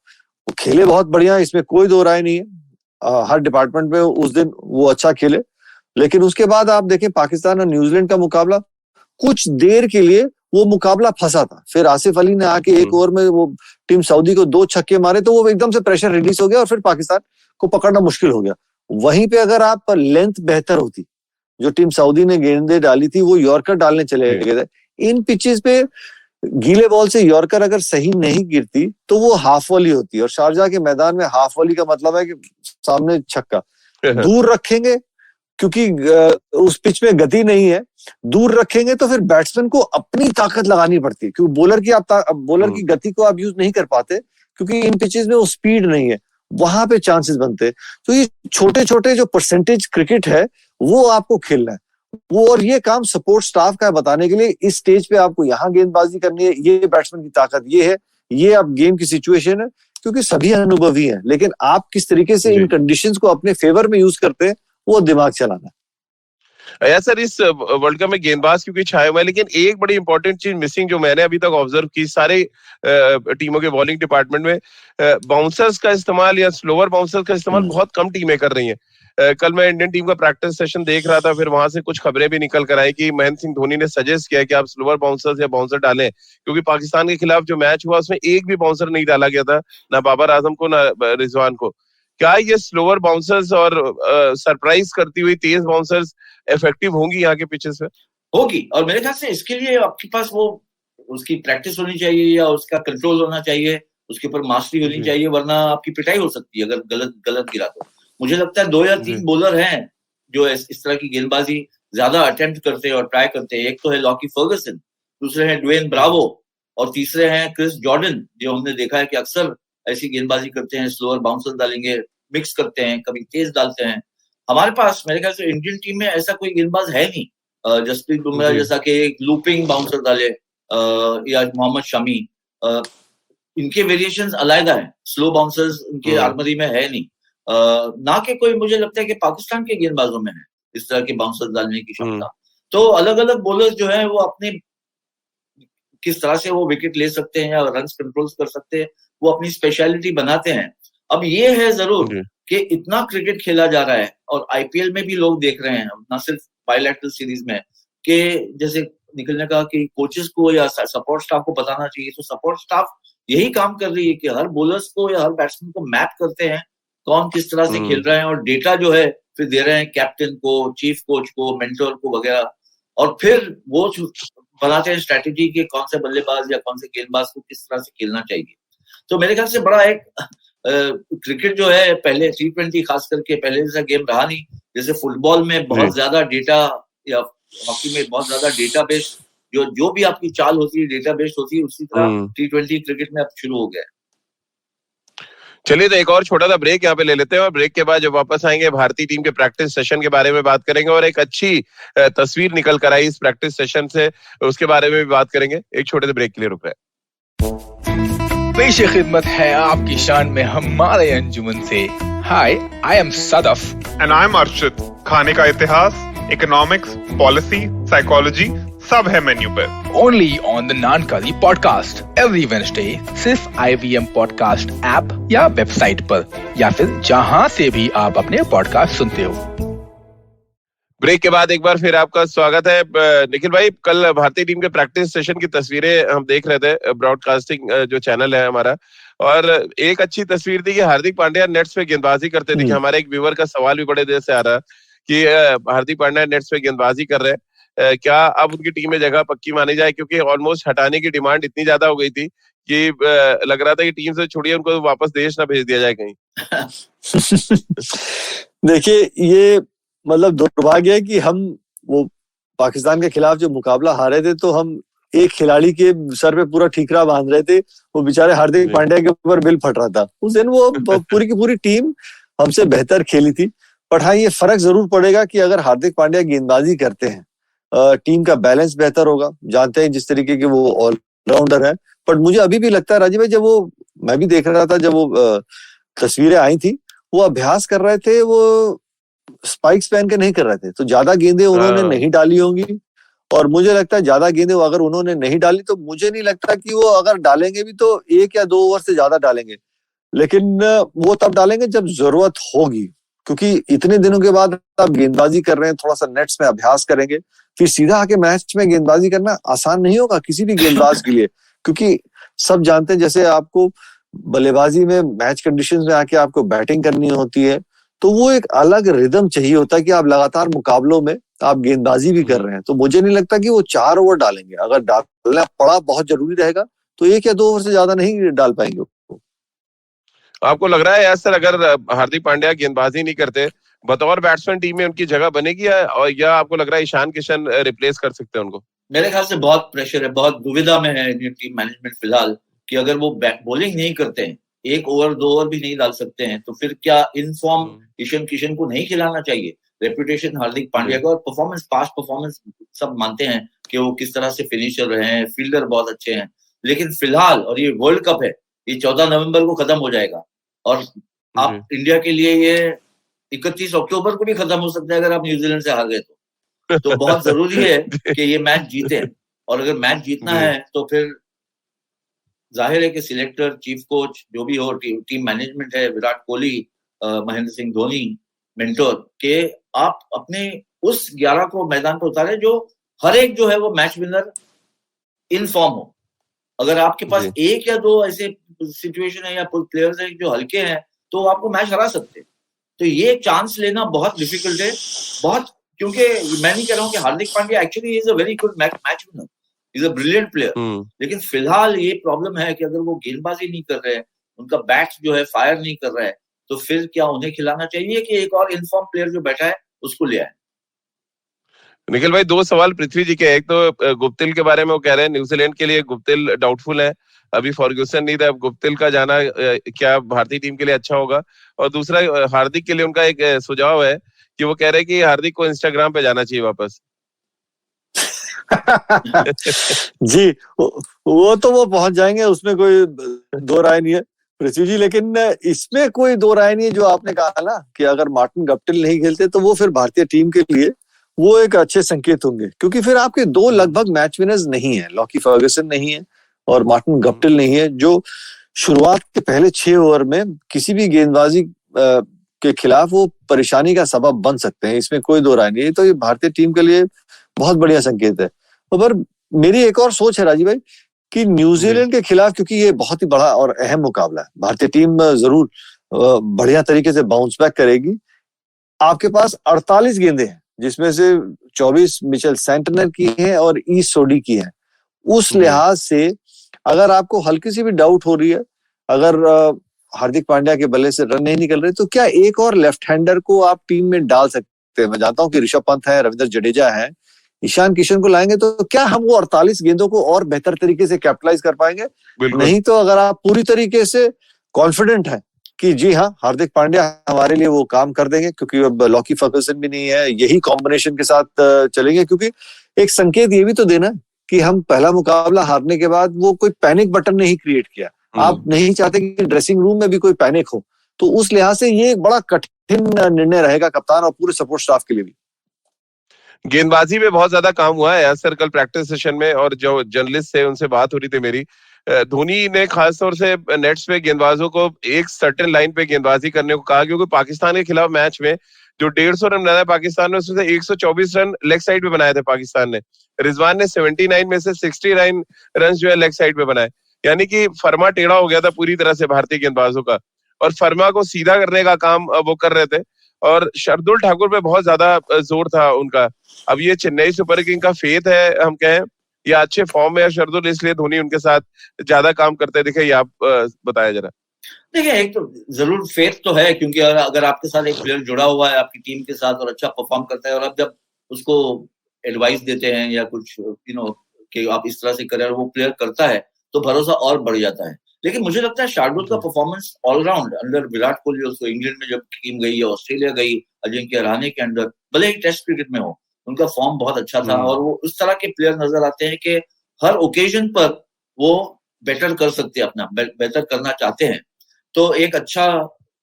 वो खेले बहुत बढ़िया, इसमें कोई दो राय नहीं है। हर डिपार्टमेंट में उस दिन वो अच्छा खेले, लेकिन उसके बाद आप देखें पाकिस्तान और न्यूजीलैंड का मुकाबला, कुछ देर के लिए वो मुकाबला फंसा था। फिर आसिफ अली ने आके एक ओवर में वो टीम सऊदी को 2 छक्के मारे, तो वो एकदम से प्रेशर रिलीज हो गया और फिर पाकिस्तान को पकड़ना मुश्किल हो गया। वहीं पे अगर आप लेंथ बेहतर होती, जो टीम सऊदी ने गेंदें डाली थी वो यॉर्कर डालने चले गए थे। इन पिचेस पे गीले बॉल से यॉर्कर अगर सही नहीं गिरती तो वो हाफ वॉली होती है, और शारजाह के मैदान में हाफ वॉली का मतलब है कि सामने छक्का। दूर रखेंगे क्योंकि उस पिच में गति नहीं है, दूर रखेंगे तो फिर बैट्समैन को अपनी ताकत लगानी पड़ती है, क्योंकि बॉलर की गति को आप यूज नहीं कर पाते, क्योंकि इन पिचेस में वो स्पीड नहीं है, वहां पे चांसेस बनते हैं। तो ये छोटे छोटे जो परसेंटेज क्रिकेट है वो आपको खेलना है, वो और ये काम सपोर्ट स्टाफ का है बताने के लिए इस स्टेज पे आपको यहाँ गेंदबाजी करनी है, ये बैट्समैन की ताकत ये है, ये अब गेम की सिचुएशन है, क्योंकि सभी अनुभवी हैं, लेकिन आप किस तरीके से इन कंडीशंस को अपने फेवर में यूज करते हैं वो दिमाग चलाना। या सर, इस वर्ल्ड कप में गेंदबाज क्योंकि छाए हुए हैं, लेकिन एक बड़ी इंपॉर्टेंट चीज मिसिंग जो मैंने अभी तक ऑब्जर्व की सारे टीमों के बॉलिंग डिपार्टमेंट में, बाउंसर्स का इस्तेमाल या स्लोअर बाउंसर्स का इस्तेमाल बहुत कम टीमें कर रही हैं। कल मैं इंडियन टीम का प्रैक्टिस सेशन देख रहा था, फिर वहां से कुछ खबरें भी निकल कर आई कि महेंद्र सिंह धोनी ने सजेस्ट किया कि आप स्लोअर बाउंसर्स या बाउंसर डालें, क्योंकि पाकिस्तान के खिलाफ जो मैच हुआ उसमें एक भी बाउंसर नहीं डाला गया था, ना बाबर आजम को ना रिजवान को। क्या ये स्लोअर बाउंसर्स और सरप्राइज करती हुई तेज बाउंसर्स इफेक्टिव होंगी यहाँ के पिचेस पे? होगी, और मेरे ख्याल से इसके लिए आपके पास वो उसकी प्रैक्टिस होनी चाहिए या उसका कंट्रोल होना चाहिए, उसके ऊपर मास्टरी होनी चाहिए, वरना आपकी पिटाई हो सकती है अगर गलत गिरा तो। मुझे लगता है 2 या 3 बॉलर हैं जो इस तरह की गेंदबाजी ज्यादा अटेम्प्ट करते हैं और ट्राई करते हैं। एक तो है लॉकी फर्गसन, दूसरे हैं ड्वेन ब्रावो, और तीसरे हैं क्रिस जॉर्डन, जो हमने देखा है कि अक्सर ऐसी गेंदबाजी करते हैं, स्लोअर बाउंसर डालेंगे, मिक्स करते हैं, कभी तेज डालते हैं। हमारे पास मेरे ख्याल से इंडियन टीम में ऐसा कोई गेंदबाज है नहीं। जसप्रीत बुमराह जैसा कि एक लूपिंग बाउंसर डाले, या मोहम्मद शमी, इनके वेरिएशंस अलग है, स्लो बाउंसर्स उनके आर्मरी में है नहीं। ना कि कोई मुझे लगता है कि पाकिस्तान के गेंदबाजों में है इस तरह के बाउंसर्स डालने की क्षमता। तो अलग अलग बॉलर्स जो है वो अपने किस तरह से वो विकेट ले सकते हैं या रन कंट्रोल कर सकते हैं, वो अपनी स्पेशलिटी बनाते हैं। अब ये है जरूर कि इतना क्रिकेट खेला जा रहा है और आईपीएल में भी लोग देख रहे हैं, ना सिर्फ बायलैटरल सीरीज में, कि जैसे निकल ने कहा कि कोचेस को या सपोर्ट स्टाफ को बताना चाहिए, तो सपोर्ट स्टाफ यही काम कर रही है कि हर बॉलर्स को या हर बैट्समैन को मैप करते हैं कौन किस तरह से खेल रहे हैं, और डेटा जो है फिर दे रहे हैं कैप्टन को, चीफ कोच को, मेंटर को वगैरह, और फिर वो बनाते हैं स्ट्रैटेजी कि कौन से बल्लेबाज या कौन से गेंदबाज को किस तरह से खेलना चाहिए। तो मेरे ख्याल से बड़ा एक क्रिकेट जो है, पहले T20 खास करके पहले जैसा गेम रहा नहीं, जैसे फुटबॉल में बहुत ज्यादा डेटा या हॉकी में बहुत ज्यादा डेटा बेस्ड जो भी आपकी चाल होती है डेटा बेस्ड होती है, उसी तरह T20 क्रिकेट में अब शुरू हो गया। चलिए, तो एक और छोटा सा ब्रेक यहाँ पे ले लेते हैं, और ब्रेक के बाद जब वापस आएंगे भारतीय टीम के प्रैक्टिस सेशन के बारे में बात करेंगे, और एक अच्छी तस्वीर निकल कर आई इस प्रैक्टिस सेशन से, उसके बारे में भी बात करेंगे। एक छोटे से ब्रेक के लिए रुक रहे हैं। पेश खिदमत है आपकी शान में हमारे अंजुमन से। Hi, I am Sadaf and I am Arshad. खाने का इतिहास, इकोनॉमिक्स, पॉलिसी, साइकोलॉजी सब है मेन्यू पे। Only on the Naankali podcast every Wednesday, सिर्फ IVM पॉडकास्ट ऐप या वेबसाइट पर, या फिर जहां से भी आप अपने पॉडकास्ट सुनते हो। ब्रेक के बाद एक बार फिर आपका स्वागत है। निखिल भाई, कल भारतीय टीम के प्रैक्टिस सेशन की तस्वीरें हम देख रहे थे, ब्रॉडकास्टिंग जो चैनल है हमारा, और एक अच्छी तस्वीर थी कि हार्दिक पांड्या नेट्स पे गेंदबाजी करते दिखे। हमारे एक व्यूअर का सवाल भी बड़े देर से आ रहा है कि हार्दिक पांड्या नेट्स पे गेंदबाजी कर रहे हैं, क्या अब उनकी टीम में जगह पक्की मानी जाए? क्योंकि ऑलमोस्ट हटाने की डिमांड इतनी ज्यादा हो गई थी कि लग रहा था कि टीम से छोड़िए, उनको वापस देश ना भेज दिया जाए कहीं। देखिए, ये मतलब दुर्भाग्य है कि हम वो पाकिस्तान के खिलाफ जो मुकाबला हारे थे तो हम एक खिलाड़ी के सर पे पूरा ठीकरा बांध रहे थे, वो बेचारे हार्दिक पांड्या के ऊपर बिल फट रहा था। उस दिन वो पूरी की पूरी टीम हमसे बेहतर खेली थी। पर हाँ, ये फर्क जरूर पड़ेगा कि अगर हार्दिक पांड्या गेंदबाजी करते हैं, टीम का बैलेंस बेहतर होगा। जानते हैं जिस तरीके के वो ऑलराउंडर है। पर मुझे अभी भी लगता है राजीव भाई, जब वो मैं भी देख रहा था, जब वो तस्वीरें आई थी, वो अभ्यास कर रहे थे, वो स्पाइक्स पहन के नहीं कर रहे थे, तो ज्यादा गेंदें उन्होंने नहीं डाली होंगी। और मुझे लगता है ज्यादा गेंदें अगर उन्होंने नहीं डाली तो मुझे नहीं लगता कि वो अगर डालेंगे भी तो 1 या 2 ओवर से ज्यादा डालेंगे। लेकिन वो तब डालेंगे जब जरूरत होगी, क्योंकि इतने दिनों के बाद आप गेंदबाजी कर रहे हैं, थोड़ा सा नेट्स में अभ्यास करेंगे, फिर सीधा आके मैच में गेंदबाजी करना आसान नहीं होगा किसी भी गेंदबाज के लिए। क्योंकि सब जानते हैं, जैसे आपको बल्लेबाजी में मैच कंडीशंस में आके आपको बैटिंग करनी होती है, तो वो एक अलग रिदम चाहिए होता है कि आप लगातार मुकाबलों में आप गेंदबाजी भी कर रहे हैं। तो मुझे नहीं लगता कि वो 4 ओवर डालेंगे। अगर डालना पड़ा बहुत जरूरी रहेगा तो 1 या 2 ओवर से ज्यादा नहीं डाल पाएंगे। आपको लग रहा है यार सर, अगर हार्दिक पांड्या गेंदबाजी नहीं करते, बतौर बैट्समैन टीम में उनकी जगह बनेगी, या आपको लग रहा है ईशान किशन रिप्लेस कर सकते हैं उनको? मेरे ख्याल से बहुत प्रेशर है, बहुत दुविधा में है टीम मैनेजमेंट फिलहाल, कि अगर वो बॉलिंग नहीं करते हैं, 1 ओवर 2 ओवर भी नहीं डाल सकते हैं, तो फिर क्या इनफॉर्म ईशान किशन को नहीं खिलाना चाहिए? रेपुटेशन हार्दिक पांड्या का और परफॉर्मेंस, पास्ट परफॉर्मेंस सब मानते हैं कि वो किस तरह से फिनिशर रहे हैं, फील्डर बहुत अच्छे हैं, लेकिन फिलहाल, और ये वर्ल्ड कप है, ये 14 नवंबर को खत्म हो जाएगा, और आप इंडिया के लिए ये 31 अक्टूबर को भी खत्म हो सकता है अगर आप न्यूजीलैंड से हार गए तो बहुत जरूरी है कि ये मैच जीते। और अगर मैच जीतना है तो फिर जाहिर है कि सिलेक्टर, चीफ कोच, जो भी हो, टीम मैनेजमेंट है, विराट कोहली, महेंद्र सिंह धोनी, मेंटोर, के आप अपने उस 11 को मैदान पर उतारे जो हर एक जो है वो मैच विनर इन फॉर्म हो। अगर आपके पास 1 या 2 ऐसे सिचुएशन है या प्लेयर्स है जो हल्के हैं तो आपको मैच हरा सकते हैं। तो ये चांस लेना बहुत डिफिकल्ट है, बहुत, क्योंकि मैं नहीं कह रहा हूँ कि Hardik Pandya actually is a very good match winner, is a brilliant player, लेकिन फिलहाल ये प्रॉब्लम है कि अगर वो गेंदबाजी नहीं कर रहे हैं, उनका बैट जो है फायर नहीं कर रहा है, तो फिर क्या उन्हें खिलाना चाहिए कि एक और इनफॉर्म प्लेयर जो बैठा है उसको ले आए? निखिल भाई, 2 सवाल पृथ्वी जी के। एक तो गुप्तिल के बारे में, वो कह रहे हैं न्यूजीलैंड के लिए गुप्तिल डाउटफुल है, अभी फर्ग्यूसन नहीं था, अब गुप्तिल का जाना क्या भारतीय टीम के लिए अच्छा होगा? और दूसरा, हार्दिक के लिए उनका एक सुझाव है कि वो कह रहे हैं कि हार्दिक को इंस्टाग्राम पे जाना चाहिए वापस। जी, वो तो वो पहुंच जाएंगे, उसमें कोई 2 राय नहीं है पृथ्वी जी। लेकिन इसमें कोई 2 राय नहीं है जो आपने कहा ना कि अगर मार्टिन गप्टिल नहीं खेलते तो वो फिर भारतीय टीम के लिए वो एक अच्छे संकेत होंगे, क्योंकि फिर आपके 2 लगभग मैच विनर्स नहीं है, लॉकी फर्गसन नहीं है और मार्टिन गप्टिल नहीं है, जो शुरुआत के पहले 6 ओवर में किसी भी गेंदबाजी के खिलाफ वो परेशानी का सबब बन सकते हैं। इसमें कोई 2 राय नहीं है। तो ये भारतीय टीम के लिए बहुत बढ़िया संकेत है। पर मेरी एक और सोच है राजीव भाई कि न्यूजीलैंड के खिलाफ, क्योंकि ये बहुत ही बड़ा और अहम मुकाबला है, भारतीय टीम जरूर बढ़िया तरीके से बाउंस बैक करेगी। आपके पास 48 गेंदें हैं, जिसमें से 24 मिचेल सेंटनर की हैं और ई सोडी की हैं। उस लिहाज से अगर आपको हल्की सी भी डाउट हो रही है, अगर हार्दिक पांड्या के बल्ले से रन नहीं निकल रहे, तो क्या एक और लेफ्ट हैंडर को आप टीम में डाल सकते हैं? मैं जानता हूं कि ऋषभ पंत है, रविंद्र जडेजा है, ईशान किशन को लाएंगे तो क्या हम वो 48 गेंदों को और बेहतर तरीके से कैपिटलाइज कर पाएंगे? नहीं तो अगर आप पूरी तरीके से कॉन्फिडेंट है कि जी हाँ, हार्दिक पांड्या हमारे लिए वो काम कर देंगे, क्योंकि अब लॉकी फर्गसन भी नहीं है, यही कॉम्बिनेशन के साथ चलेंगे, क्योंकि एक संकेत ये भी तो देना कि हम पहला मुकाबला हारने के बाद वो कोई पैनिक बटन नहीं क्रिएट किया। आप नहीं चाहते कि ड्रेसिंग रूम में भी कोई पैनिक हो, तो उस लिहाज से ये एक बड़ा कठिन निर्णय रहेगा कप्तान और पूरे सपोर्ट स्टाफ के लिए भी। गेंदबाजी में बहुत ज्यादा काम हुआ है यार सर कल प्रैक्टिस सेशन में, और जो जर्नलिस्ट थे उनसे बात हो रही थी मेरी, धोनी ने खासतौर से नेट्स पे गेंदबाजों को एक सर्टेन लाइन पे गेंदबाजी करने को कहा, क्योंकि पाकिस्तान के खिलाफ मैच में जो 150 रन बनाया पाकिस्तान ने, उसमें से 124 रन लेग साइड पे बनाए थे पाकिस्तान ने। रिजवान ने 79 में से 69 रन जो है लेग साइड पे बनाए, यानी कि फर्मा टेढ़ा हो गया था पूरी तरह से भारतीय गेंदबाजों का, और फर्मा को सीधा करने का काम वो कर रहे थे। और शार्दुल ठाकुर पे बहुत ज्यादा जोर था उनका। अब ये चेन्नई सुपर किंग का फेथ है हम कहें, या अच्छे फॉर्म में है शार्दुल, इसलिए धोनी उनके साथ ज्यादा काम करते दिखे, ये आप बताया जरा। देखिए, एक तो जरूर फेथ तो है, क्योंकि अगर आपके साथ एक प्लेयर जुड़ा हुआ है आपकी टीम के साथ और अच्छा परफॉर्म करता है, और आप जब उसको एडवाइस देते हैं या कुछ कि आप इस तरह से करें और वो प्लेयर करता है, तो भरोसा और बढ़ जाता है। लेकिन मुझे लगता है शार्दुल का performance all round under Virat Kohli, उसको इंग्लैंड में जब टीम गई या ऑस्ट्रेलिया गई अजिंक्य रहाणे के अंडर, भले ही टेस्ट क्रिकेट में हो, उनका फॉर्म बहुत अच्छा था। और वो उस तरह के प्लेयर नजर आते हैं कि हर ओकेजन पर वो बेटर कर सकते हैं, अपना बेहतर करना चाहते हैं। तो एक अच्छा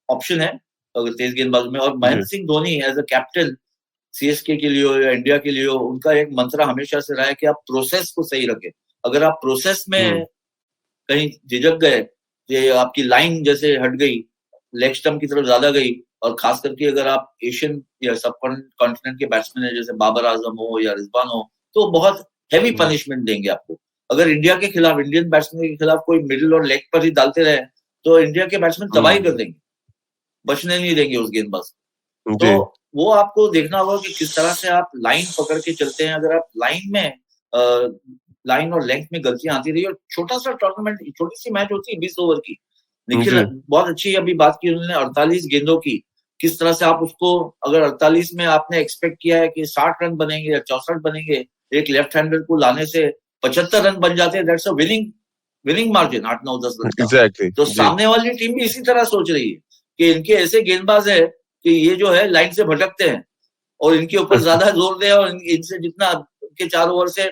ऑप्शन है अगर तेज गेंदबाज में। और Mahendra Singh Dhoni as a captain CSK के लिए या इंडिया के लिए, उनका एक मंत्र हमेशा से रहा है कि आप प्रोसेस को सही रखें। अगर आप प्रोसेस में कहीं झिझक गए, ये आपकी लाइन जैसे हट गई, लेग स्टंप की तरफ ज्यादा गई, और खास करके अगर आप एशियन या सब कॉन्टिनेंट के बैट्समैन है, जैसे बाबर आजम हो या रिजवान हो, तो बहुत हैवी पनिशमेंट देंगे आपको। अगर इंडिया के खिलाफ, इंडियन बैट्समैन के खिलाफ कोई मिडिल और लेग पर ही डालते रहे, तो इंडिया के बैट्समैन तबाही कर देंगे, बचने नहीं देंगे उस गेंदबाज। तो वो आपको देखना होगा कि किस तरह से आप लाइन पकड़ के चलते हैं। अगर आप लाइन और लेंथ में गलतियां आती रही, और छोटा सा टूर्नामेंट, छोटी सी मैच होती है 20 ओवर की। निखिल बहुत अच्छी अभी बात की उन्होंने 48 गेंदों की, किस तरह से आप उसको, अगर 48 में आपने एक्सपेक्ट किया है कि 60 रन बनेंगे या 64 बनेंगे, एक लेफ्ट हैंडर को लाने से 75 रन बन जाते हैं, that's a winning margin 8, 9, 10 run का। तो सामने वाली टीम भी इसी तरह सोच रही है कि इनके ऐसे गेंदबाज है कि ये जो है लाइन से भटकते हैं, और इनके ऊपर ज्यादा जोर दे, और इनसे जितना के 4 ओवर से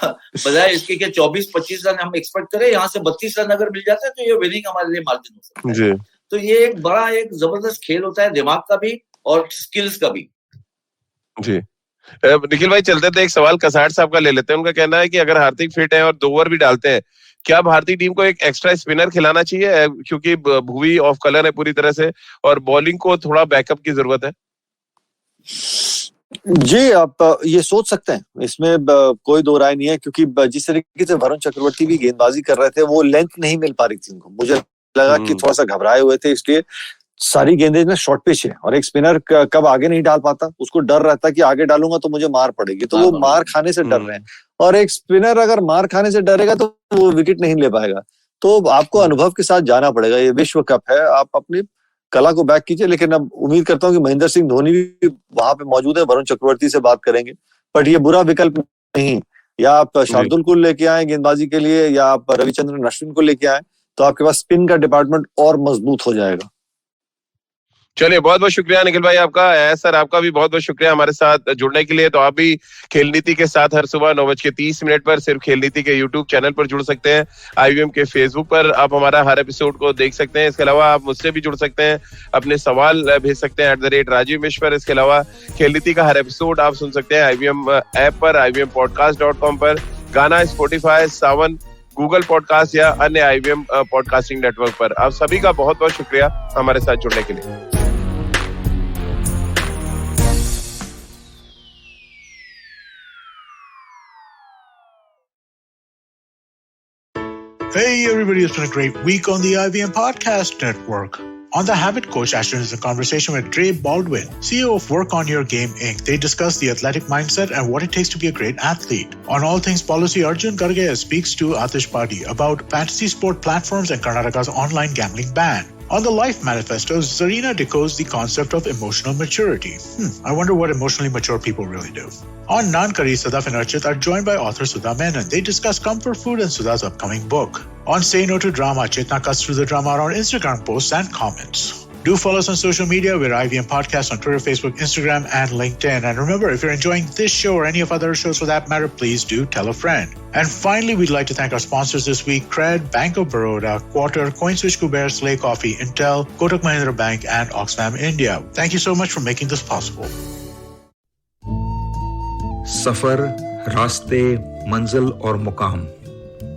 बजाय इसके के 24-25 रन हम एक्सपेक्ट करें, यहाँ से 32 रन अगर मिल जाता है तो ये विनिंग हमारे लिए मार्जिन हो सकता है। तो ये एक बड़ा एक जबरदस्त खेल होता है, दिमाग का भी और स्किल्स का भी। जी निखिल भाई, चलते थे एक सवाल कसाट साहब का ले लेते हैं। उनका कहना है कि अगर हार्दिक फिट है और 2 ओवर भी डालते हैं, क्या भारतीय टीम को एक एक्स्ट्रा स्पिनर खिलाना चाहिए, क्योंकि भुवी ऑफ कलर है पूरी तरह से और बॉलिंग को थोड़ा बैकअप की जरूरत है? जी, आप ये सोच सकते हैं, इसमें कोई दो राय नहीं है, क्योंकि जिस तरीके से वरुण चक्रवर्ती भी गेंदबाजी कर रहे थे, वो लेंथ नहीं मिल पा रही थी उनको। मुझे लगा कि थोड़ा सा घबराए हुए थे, इसलिए सारी गेंदें में शॉर्ट पिच है, और एक स्पिनर कब आगे नहीं डाल पाता, उसको डर रहता कि आगे डालूंगा तो मुझे मार पड़ेगी, तो वो मार खाने से डर रहे हैं। और एक स्पिनर अगर मार खाने से डरेगा तो वो विकेट नहीं ले पाएगा। तो आपको अनुभव के साथ जाना पड़ेगा, ये विश्व कप है, आप अपनी कला को बैक कीजिए। लेकिन अब उम्मीद करता हूँ कि महेंद्र सिंह धोनी भी वहां पे मौजूद है, वरुण चक्रवर्ती से बात करेंगे, बट ये बुरा विकल्प नहीं। या आप शार्दुल को लेके आए गेंदबाजी के लिए, या आप रविचंद्रन अश्विन को लेके आए, तो आपके पास स्पिन का डिपार्टमेंट और मजबूत हो जाएगा। चलिए, बहुत बहुत शुक्रिया निखिल भाई आपका। सर आपका भी बहुत बहुत शुक्रिया हमारे साथ जुड़ने के लिए। तो आप भी खेल नीति के साथ हर सुबह 9:30 पर सिर्फ खेल नीति के यूट्यूब चैनल पर जुड़ सकते हैं। IVM के फेसबुक पर आप हमारा हर एपिसोड को देख सकते हैं। इसके अलावा आप मुझसे भी जुड़ सकते हैं, अपने सवाल भेज सकते हैं @राजीव मिश्र पर। इसके अलावा खेल नीति का हर एपिसोड आप सुन सकते हैं IVM ऐप पर, IVMpodcast.com पर, गाना, स्पॉटिफाई, सावन, गूगल पॉडकास्ट या अन्य IVM पॉडकास्टिंग नेटवर्क पर। आप सभी का बहुत बहुत शुक्रिया हमारे साथ जुड़ने के लिए। Hey everybody, it's been a great week on the IVM Podcast Network. On The Habit Coach, Ashton is in conversation with Dre Baldwin, CEO of Work On Your Game, Inc. They discuss the athletic mindset and what it takes to be a great athlete. On All Things Policy, Arjun Garge speaks to Atish Padi about fantasy sport platforms and Karnataka's online gambling ban. On The Life Manifesto, Zarina decodes the concept of emotional maturity. I wonder what emotionally mature people really do. On Naan Kari, Sadaf and Archit are joined by author Sudha Menon. They discuss comfort food and Sudha's upcoming book. On Say No to Drama, Chetna cuts through the drama around Instagram posts and comments. Do follow us on social media. We're IVM Podcast on Twitter, Facebook, Instagram, and LinkedIn. And remember, if you're enjoying this show or any of other shows for that matter, please do tell a friend. And finally, we'd like to thank our sponsors this week, Cred, Bank of Baroda, Quarter, CoinSwitch Kuber, Slay Coffee, Intel, Kotak Mahindra Bank, and Oxfam India. Thank you so much for making this possible. सफर, रास्ते, मंजिल और मुकाम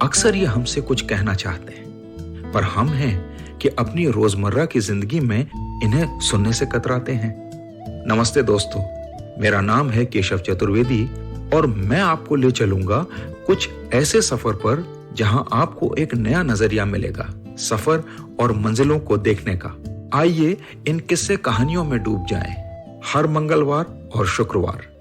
अक्सर ये हमसे कुछ कहना चाहते हैं, पर हम हैं कि अपनी रोजमर्रा की जिंदगी में इन्हें सुनने से कतराते हैं। नमस्ते दोस्तों, मेरा नाम है केशव चतुर्वेदी और मैं आपको ले चलूंगा कुछ ऐसे सफर पर जहां आपको एक नया नजरिया मिलेगा सफर और मंजिलों को देखने का। आइए इन किस्से कहानियों में डूब जाएं। हर मंगलवार और शुक्रवार